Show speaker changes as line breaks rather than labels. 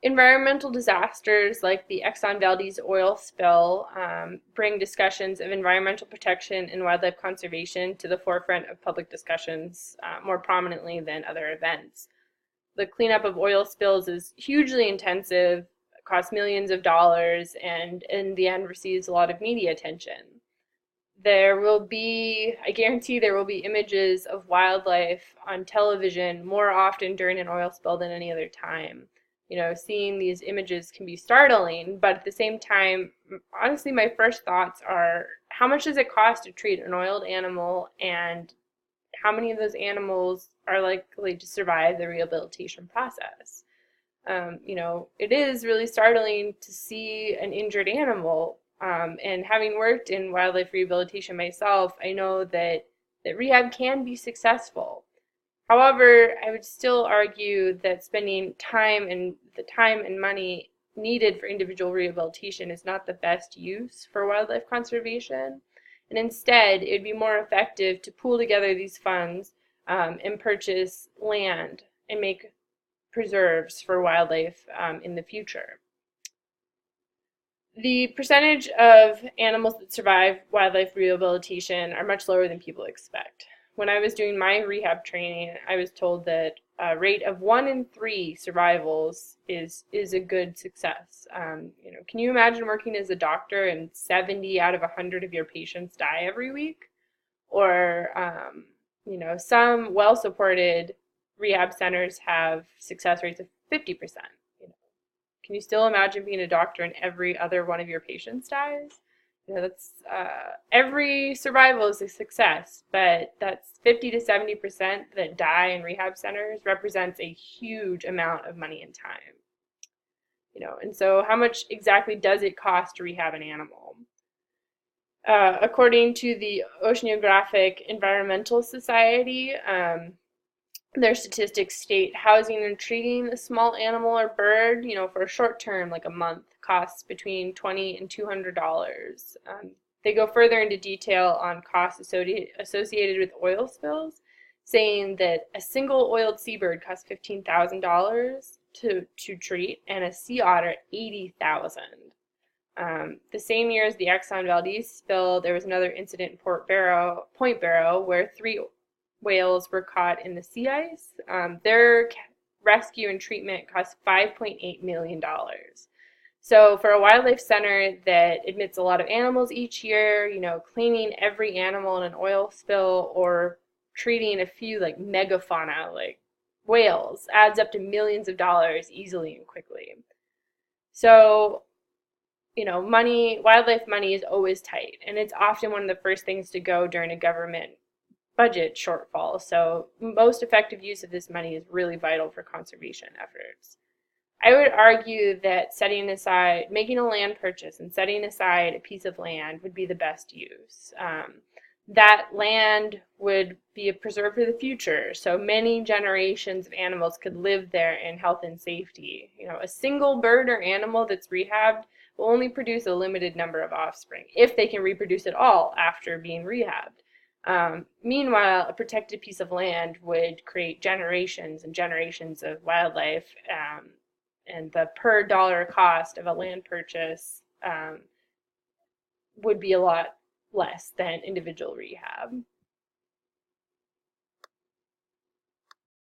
Environmental disasters like the Exxon Valdez oil spill bring discussions of environmental protection and wildlife conservation to the forefront of public discussions more prominently than other events. The cleanup of oil spills is hugely intensive, costs millions of dollars, and in the end receives a lot of media attention. I guarantee there will be images of wildlife on television more often during an oil spill than any other time. Seeing these images can be startling, but at the same time, honestly, my first thoughts are how much does it cost to treat an oiled animal, and how many of those animals are likely to survive the rehabilitation process? It is really startling to see an injured animal. And having worked in wildlife rehabilitation myself, I know that rehab can be successful. However, I would still argue that spending the time and money needed for individual rehabilitation is not the best use for wildlife conservation. And instead, it would be more effective to pool together these funds and purchase land and make preserves for wildlife in the future. The percentage of animals that survive wildlife rehabilitation are much lower than people expect. When I was doing my rehab training, I was told that a rate of 1 in 3 survivals is a good success. Can you imagine working as a doctor and 70 out of 100 of your patients die every week? Or, some well-supported rehab centers have success rates of 50%. Can you still imagine being a doctor and every other one of your patients dies? That's every survival is a success, but that's 50 to 70% that die in rehab centers represents a huge amount of money and time. And so how much exactly does it cost to rehab an animal? According to the Oceanographic Environmental Society, their statistics state housing and treating a small animal or bird, for a short term, like a month, costs between $20 and $200. They go further into detail on costs associated with oil spills, saying that a single oiled seabird costs $15,000 to treat, and a sea otter $80,000. The same year as the Exxon Valdez spill, there was another incident in Point Barrow, where 3 whales were caught in the sea ice. Their rescue and treatment cost $5.8 million. So for a wildlife center that admits a lot of animals each year, cleaning every animal in an oil spill or treating a few like megafauna like whales adds up to millions of dollars easily and quickly. So, wildlife money is always tight, and it's often one of the first things to go during a government budget shortfall, so most effective use of this money is really vital for conservation efforts. I would argue that making a land purchase and setting aside a piece of land would be the best use. That land would be a preserve for the future, so many generations of animals could live there in health and safety. A single bird or animal that's rehabbed will only produce a limited number of offspring, if they can reproduce at all after being rehabbed. Meanwhile, a protected piece of land would create generations and generations of wildlife, and the per dollar cost of a land purchase would be a lot less than individual rehab.